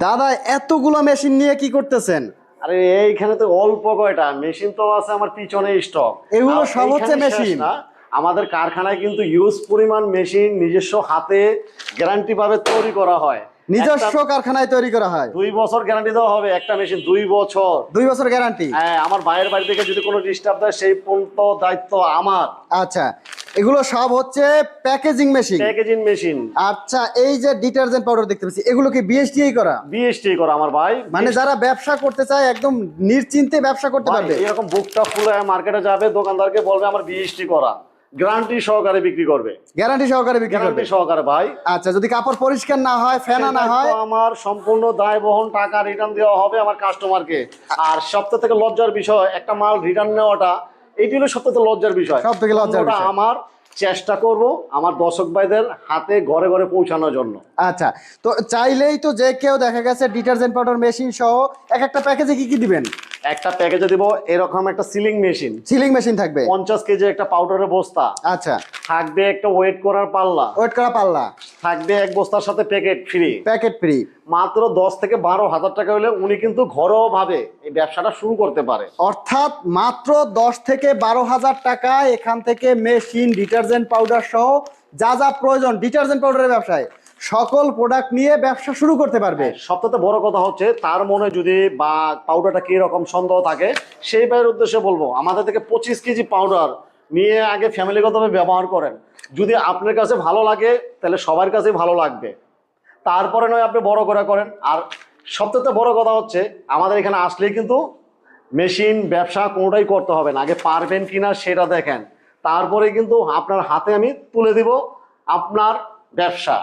দাদা এতগুলো মেশিন নিয়ে কি করতেছেন? আরে এইখানে তো অল্প কয়টা মেশিন তো আছে আমার পিছনে স্টক। এগুলো আর সব হচ্ছে এইখানে শেষ মেশিন। না, আমাদের কারখানায় কিন্তু ইউজ পরিমাণ মেশিন নিজস্ব হাতে গ্যারান্টি ভাবে তৈরি করা হয়। নিজস্ব কারখানায় তৈরি করা হয়। 2 বছর গ্যারান্টি দেওয়া হবে একটা মেশিন, 2 বছর। 2 বছর গ্যারান্টি। হ্যাঁ, আমার ভাইয়ের বাড়ি থেকে যদি কোনো ডিস্টার্ব দেয় সেই পর্যন্ত দায়িত্ব আমার। আচ্ছা, এগুলো সব হচ্ছে প্যাকেজিং মেশিন। Packaging machine. আচ্ছা, এই যে ডিটারজেন্ট পাউডার দেখতে পাচ্ছি, এগুলো কি বিএসটিআই করা? বিএসটি করা আমার ভাই। মানে যারা ব্যবসা করতে চায় একদম নিশ্চিন্তে ব্যবসা করতে ভাই, পারবে। এরকম বুকটা ফুলে মার্কেটে যাবে, দোকানদারকে বলবে আমার বিএসটি করা, গ্যারান্টি সহকারে বিক্রি করবে। গ্যারান্টি সহকারে বিক্রি করবে। গ্যারান্টি সহকারে ভাই। আচ্ছা, যদি কাপড় পরিষ্কার না হয়, ফেনা না হয়, তো আমার সম্পূর্ণ দায় বহন, টাকা রিটার্ন দেওয়া হবে আমার কাস্টমারকে। আর সবথেকে থেকে লজ্জার বিষয়, একটা মাল রিটার্ন নেওয়াটা এটি হলো সবথেকে লজ্জার বিষয়। সবথেকে লজ্জার ওটা বিষয়। আমার চেষ্টা করব আমার দর্শক ভাইদের হাতে ঘরে ঘরে পৌঁছানোর জন্য। আচ্ছা, তো চাইলেই তো যে কেউ দেখা গেছে ডিটারজেন্ট পাউডার মেশিন সহ এক একটা প্যাকেজে কি কি দিবেন? একটা প্যাকেজে দিব এরকম একটা সিলিং মেশিন, সিলিং মেশিন থাকবে 50 কেজি একটা পাউডারের বস্তা, আচ্ছা, থাকবে একটা ওয়েট করার পাল্লা, ওয়েট করা পাল্লা, থাকবে এক বস্তার সাথে প্যাকেট ফ্রি। Packet free. মাত্র 10 থেকে 12 হাজার টাকা হলে উনি কিন্তু ঘরোয়া ভাবে এই ব্যবসাটা শুরু করতে পারে। অর্থাৎ মাত্র 10 থেকে 12 হাজার টাকায় এখান থেকে মেশিন, ডিটারজেন্ট পাউডার সহ যা যা প্রয়োজন ডিটারজেন্ট পাউডারের ব্যবসায় সকল প্রোডাক্ট নিয়ে ব্যবসা শুরু করতে পারবে। সবথেকে বড় কথা হচ্ছে তার মনে যদি বা পাউডারটা কি রকম সন্দেহ থাকে, সেই ভাইয়ের উদ্দেশ্যে বলবো আমাদের থেকে 25 কেজি পাউডার নিয়ে আগে ফ্যামিলিগতভাবে ব্যবহার করেন। যদি আপনার কাছে ভালো লাগে তাহলে সবার কাছেই ভালো লাগবে, তারপরে নয় আপনি বড় করে করেন। আর সবথেকে বড় কথা হচ্ছে আমাদের এখানে আসলেই কিন্তু মেশিন ব্যবসা কোনোটাই করতে হবে না, আগে পারবেন কিনা সেটা দেখেন, তারপরে কিন্তু আপনার হাতে আমি তুলে দিব আপনার ব্যবসা।